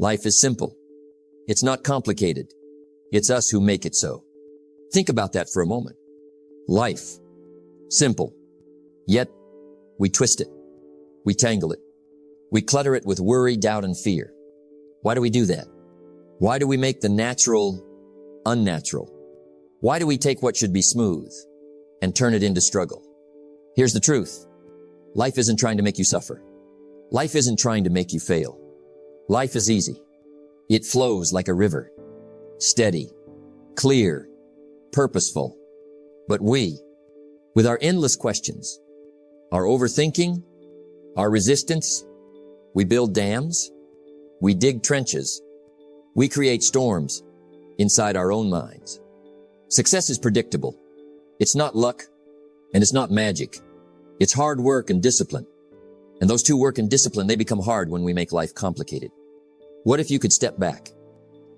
Life is simple. It's not complicated. It's us who make it so. Think about that for a moment. Life. Simple. Yet, we twist it. We tangle it. We clutter it with worry, doubt, and fear. Why do we do that? Why do we make the natural unnatural? Why do we take what should be smooth and turn it into struggle? Here's the truth. Life isn't trying to make you suffer. Life isn't trying to make you fail. Life is easy. It flows like a river. Steady, clear, purposeful. But we, with our endless questions, our overthinking, our resistance, we build dams, we dig trenches, we create storms inside our own minds. Success is predictable. It's not luck, and it's not magic. It's hard work and discipline. And those two, work and discipline, they become hard when we make life complicated. What if you could step back,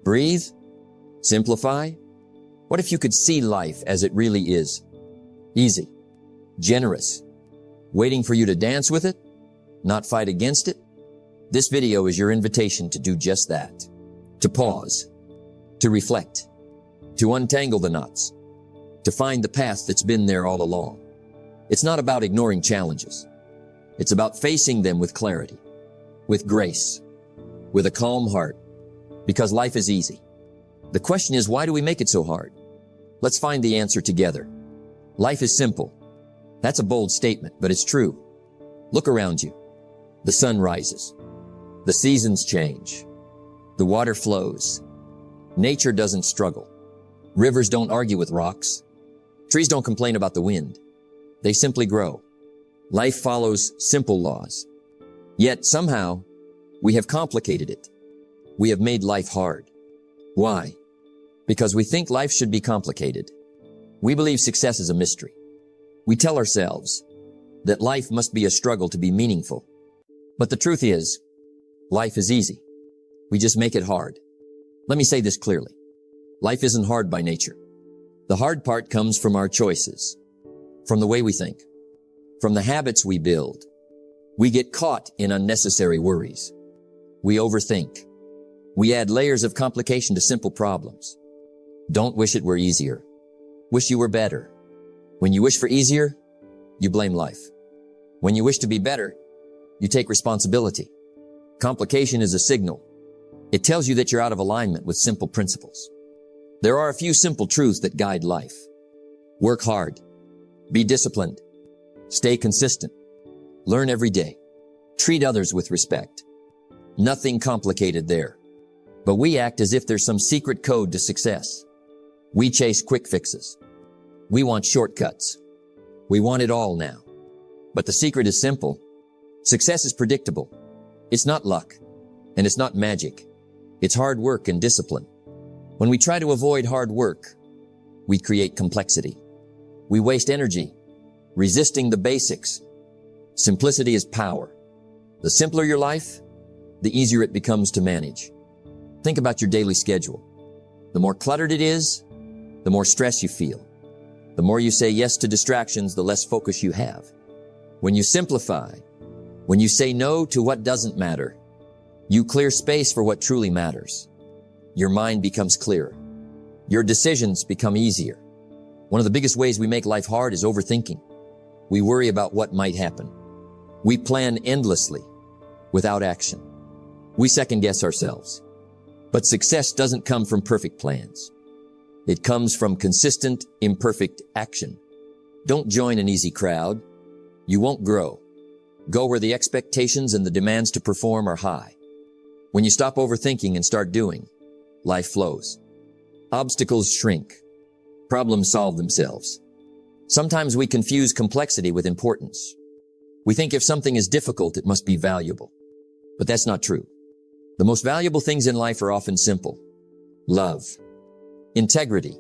breathe, simplify? What if you could see life as it really is? Easy, generous, waiting for you to dance with it, not fight against it? This video is your invitation to do just that. To pause, to reflect, to untangle the knots, to find the path that's been there all along. It's not about ignoring challenges. It's about facing them with clarity, with grace, with a calm heart, because life is easy. The question is, why do we make it so hard? Let's find the answer together. Life is simple. That's a bold statement, but it's true. Look around you. The sun rises. The seasons change. The water flows. Nature doesn't struggle. Rivers don't argue with rocks. Trees don't complain about the wind. They simply grow. Life follows simple laws. Yet somehow, we have complicated it. We have made life hard. Why? Because we think life should be complicated. We believe success is a mystery. We tell ourselves that life must be a struggle to be meaningful. But the truth is, life is easy. We just make it hard. Let me say this clearly. Life isn't hard by nature. The hard part comes from our choices, from the way we think, from the habits we build. We get caught in unnecessary worries. We overthink. We add layers of complication to simple problems. Don't wish it were easier. Wish you were better. When you wish for easier, you blame life. When you wish to be better, you take responsibility. Complication is a signal. It tells you that you're out of alignment with simple principles. There are a few simple truths that guide life. Work hard. Be disciplined. Stay consistent. Learn every day. Treat others with respect. Nothing complicated there. But we act as if there's some secret code to success. We chase quick fixes. We want shortcuts. We want it all now. But the secret is simple. Success is predictable. It's not luck, and it's not magic. It's hard work and discipline. When we try to avoid hard work, we create complexity. We waste energy, resisting the basics. Simplicity is power. The simpler your life, the easier it becomes to manage. Think about your daily schedule. The more cluttered it is, the more stress you feel. The more you say yes to distractions, the less focus you have. When you simplify, when you say no to what doesn't matter, you clear space for what truly matters. Your mind becomes clearer. Your decisions become easier. One of the biggest ways we make life hard is overthinking. We worry about what might happen. We plan endlessly without action. We second guess ourselves. But success doesn't come from perfect plans. It comes from consistent, imperfect action. Don't join an easy crowd. You won't grow. Go where the expectations and the demands to perform are high. When you stop overthinking and start doing, life flows. Obstacles shrink. Problems solve themselves. Sometimes we confuse complexity with importance. We think if something is difficult, it must be valuable. But that's not true. The most valuable things in life are often simple. Love, integrity,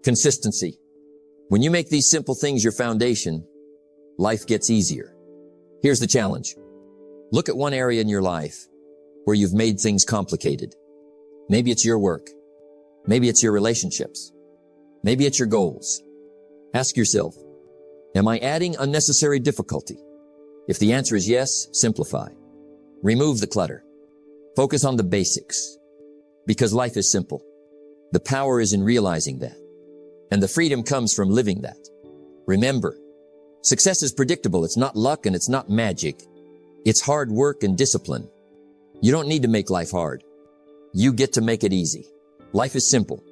consistency. When you make these simple things your foundation, life gets easier. Here's the challenge. Look at one area in your life where you've made things complicated. Maybe it's your work. Maybe it's your relationships. Maybe it's your goals. Ask yourself, am I adding unnecessary difficulty? If the answer is yes, simplify. Remove the clutter. Focus on the basics, because life is simple. The power is in realizing that, and the freedom comes from living that. Remember, success is predictable. It's not luck and it's not magic. It's hard work and discipline. You don't need to make life hard. You get to make it easy. Life is simple,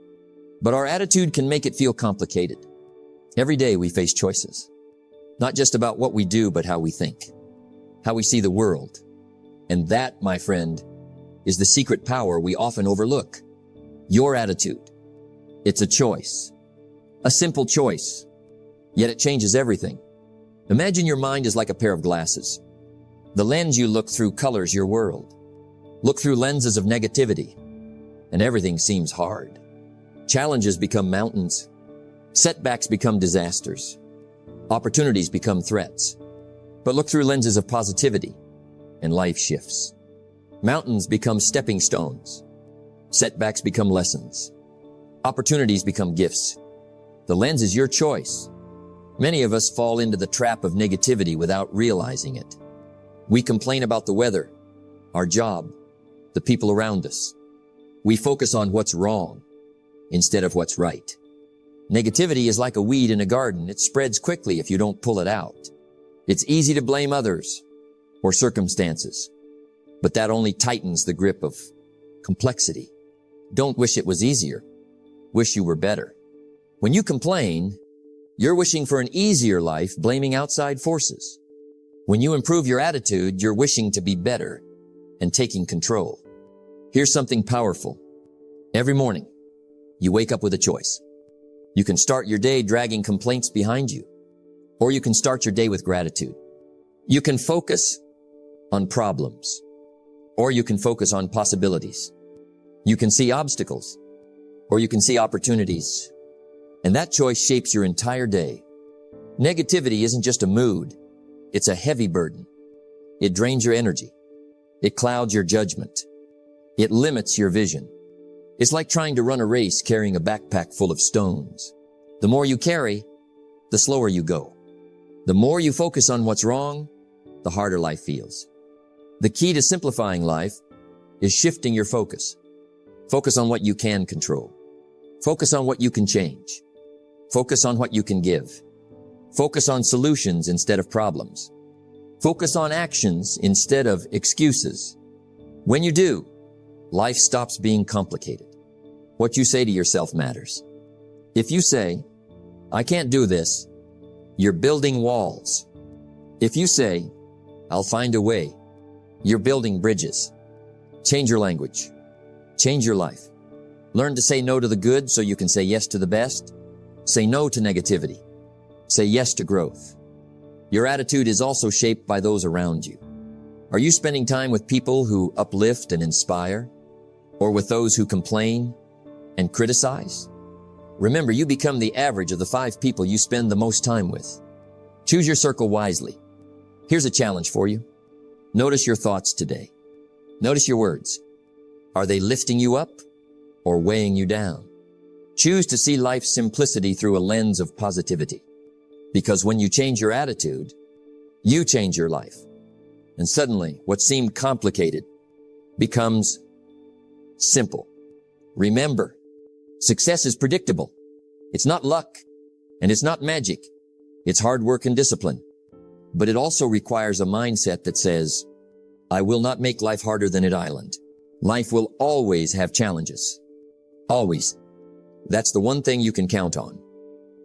but our attitude can make it feel complicated. Every day we face choices, not just about what we do, but how we think, how we see the world. And that, my friend, is the secret power we often overlook. Your attitude. It's a choice, a simple choice, yet it changes everything. Imagine your mind is like a pair of glasses. The lens you look through colors your world. Look through lenses of negativity, and everything seems hard. Challenges become mountains. Setbacks become disasters. Opportunities become threats. But look through lenses of positivity, and life shifts. Mountains become stepping stones. Setbacks become lessons. Opportunities become gifts. The lens is your choice. Many of us fall into the trap of negativity without realizing it. We complain about the weather, our job, the people around us. We focus on what's wrong instead of what's right. Negativity is like a weed in a garden. It spreads quickly if you don't pull it out. It's easy to blame others or circumstances, but that only tightens the grip of complexity. Don't wish it was easier. Wish you were better. When you complain, you're wishing for an easier life, blaming outside forces. When you improve your attitude, you're wishing to be better and taking control. Here's something powerful. Every morning, you wake up with a choice. You can start your day dragging complaints behind you, or you can start your day with gratitude. You can focus on problems, or you can focus on possibilities. You can see obstacles, or you can see opportunities. And that choice shapes your entire day. Negativity isn't just a mood. It's a heavy burden. It drains your energy. It clouds your judgment. It limits your vision. It's like trying to run a race carrying a backpack full of stones. The more you carry, the slower you go. The more you focus on what's wrong, the harder life feels. The key to simplifying life is shifting your focus. Focus on what you can control. Focus on what you can change. Focus on what you can give. Focus on solutions instead of problems. Focus on actions instead of excuses. When you do, life stops being complicated. What you say to yourself matters. If you say, I can't do this, you're building walls. If you say, I'll find a way, you're building bridges. Change your language. Change your life. Learn to say no to the good so you can say yes to the best. Say no to negativity. Say yes to growth. Your attitude is also shaped by those around you. Are you spending time with people who uplift and inspire, or with those who complain and criticize? Remember, you become the average of the 5 people you spend the most time with. Choose your circle wisely. Here's a challenge for you. Notice your thoughts today. Notice your words. Are they lifting you up or weighing you down? Choose to see life's simplicity through a lens of positivity. Because when you change your attitude, you change your life. And suddenly, what seemed complicated becomes simple. Remember, success is predictable. It's not luck, and it's not magic. It's hard work and discipline. But it also requires a mindset that says, I will not make life harder than an island. Life will always have challenges. Always. That's the one thing you can count on.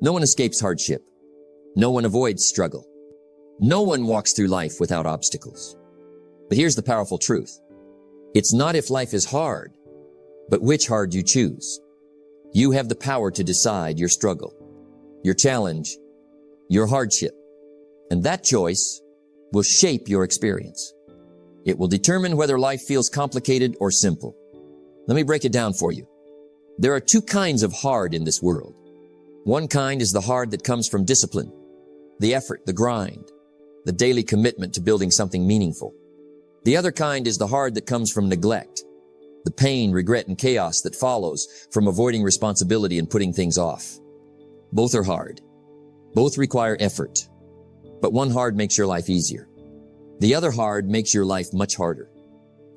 No one escapes hardship. No one avoids struggle. No one walks through life without obstacles. But here's the powerful truth. It's not if life is hard, but which hard you choose. You have the power to decide your struggle, your challenge, your hardship. And that choice will shape your experience. It will determine whether life feels complicated or simple. Let me break it down for you. There are 2 kinds of hard in this world. One kind is the hard that comes from discipline, the effort, the grind, the daily commitment to building something meaningful. The other kind is the hard that comes from neglect, the pain, regret, and chaos that follows from avoiding responsibility and putting things off. Both are hard. Both require effort. But one hard makes your life easier. The other hard makes your life much harder.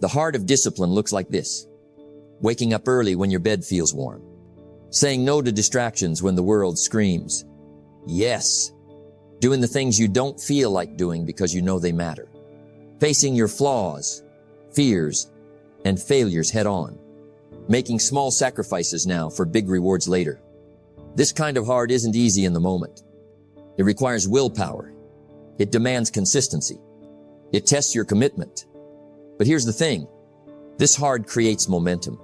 The heart of discipline looks like this. Waking up early when your bed feels warm. Saying no to distractions when the world screams. Yes. Doing the things you don't feel like doing because you know they matter. Facing your flaws, fears, and failures head on. Making small sacrifices now for big rewards later. This kind of heart isn't easy in the moment. It requires willpower. It demands consistency. It tests your commitment. But here's the thing. This heart creates momentum.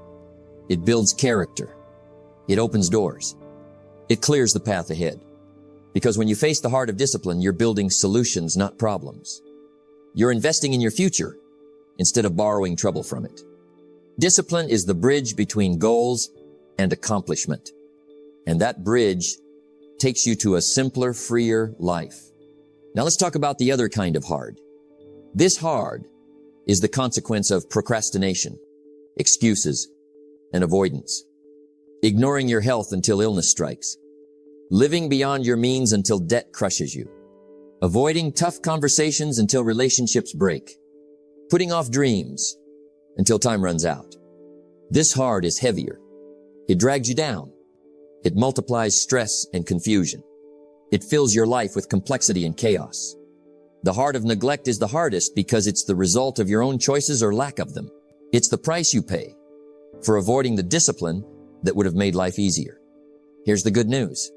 It builds character. It opens doors. It clears the path ahead. Because when you face the heart of discipline, you're building solutions, not problems. You're investing in your future instead of borrowing trouble from it. Discipline is the bridge between goals and accomplishment. And that bridge takes you to a simpler, freer life. Now let's talk about the other kind of hard. This hard is the consequence of procrastination, excuses, and avoidance. Ignoring your health until illness strikes. Living beyond your means until debt crushes you. Avoiding tough conversations until relationships break. Putting off dreams until time runs out. This hard is heavier. It drags you down. It multiplies stress and confusion. It fills your life with complexity and chaos. The heart of neglect is the hardest because it's the result of your own choices or lack of them. It's the price you pay for avoiding the discipline that would have made life easier. Here's the good news.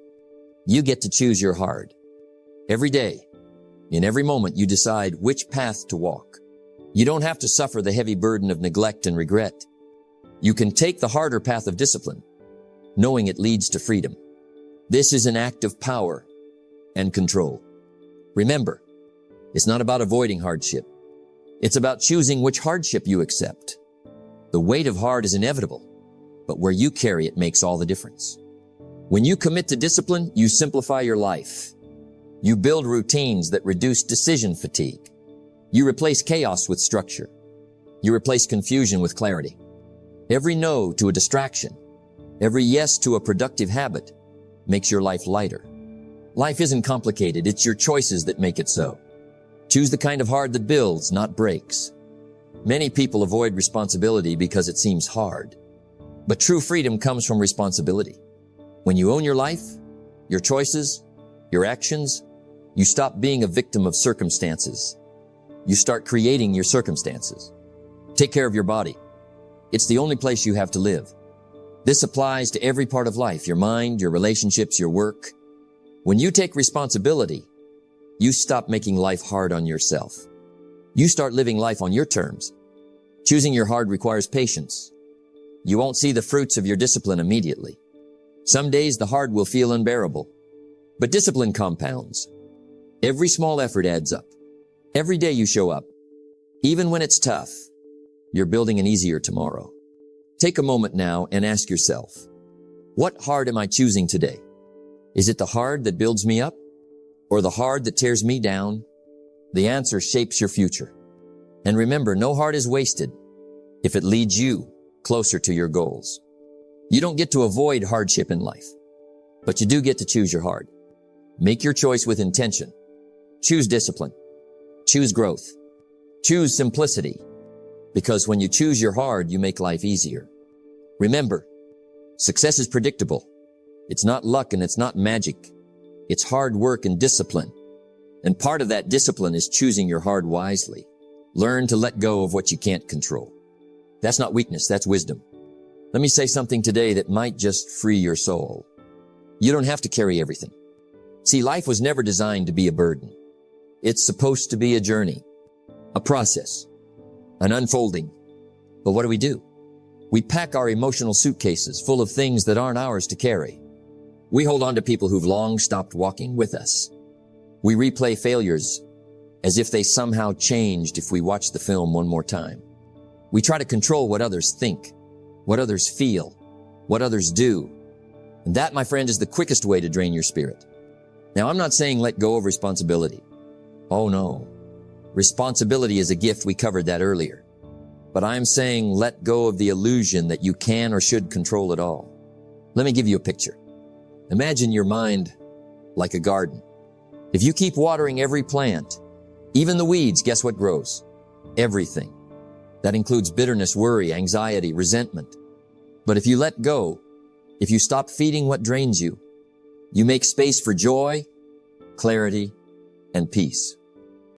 You get to choose your hard. Every day, in every moment, you decide which path to walk. You don't have to suffer the heavy burden of neglect and regret. You can take the harder path of discipline, knowing it leads to freedom. This is an act of power and control. Remember, it's not about avoiding hardship. It's about choosing which hardship you accept. The weight of hard is inevitable, but where you carry it makes all the difference. When you commit to discipline, you simplify your life. You build routines that reduce decision fatigue. You replace chaos with structure. You replace confusion with clarity. Every no to a distraction, every yes to a productive habit makes your life lighter. Life isn't complicated. It's your choices that make it so. Choose the kind of hard that builds, not breaks. Many people avoid responsibility because it seems hard. But true freedom comes from responsibility. When you own your life, your choices, your actions, you stop being a victim of circumstances. You start creating your circumstances. Take care of your body. It's the only place you have to live. This applies to every part of life, your mind, your relationships, your work. When you take responsibility, you stop making life hard on yourself. You start living life on your terms. Choosing your hard requires patience. You won't see the fruits of your discipline immediately. Some days the hard will feel unbearable, but discipline compounds. Every small effort adds up. Every day you show up, even when it's tough, you're building an easier tomorrow. Take a moment now and ask yourself, what hard am I choosing today? Is it the hard that builds me up or the hard that tears me down? The answer shapes your future. And remember, no hard is wasted if it leads you closer to your goals. You don't get to avoid hardship in life, but you do get to choose your hard. Make your choice with intention. Choose discipline. Choose growth. Choose simplicity. Because when you choose your hard, you make life easier. Remember, success is predictable. It's not luck and it's not magic. It's hard work and discipline. And part of that discipline is choosing your hard wisely. Learn to let go of what you can't control. That's not weakness, that's wisdom. Let me say something today that might just free your soul. You don't have to carry everything. See, life was never designed to be a burden. It's supposed to be a journey, a process, an unfolding. But what do? We pack our emotional suitcases full of things that aren't ours to carry. We hold on to people who've long stopped walking with us. We replay failures as if they somehow changed if we watch the film one more time. We try to control what others think, what others feel, what others do. And that, my friend, is the quickest way to drain your spirit. Now, I'm not saying let go of responsibility. Oh no. Responsibility is a gift. We covered that earlier. But I'm saying let go of the illusion that you can or should control it all. Let me give you a picture. Imagine your mind like a garden. If you keep watering every plant, even the weeds, guess what grows? Everything. That includes bitterness, worry, anxiety, resentment. But if you let go, if you stop feeding what drains you, you make space for joy, clarity, and peace.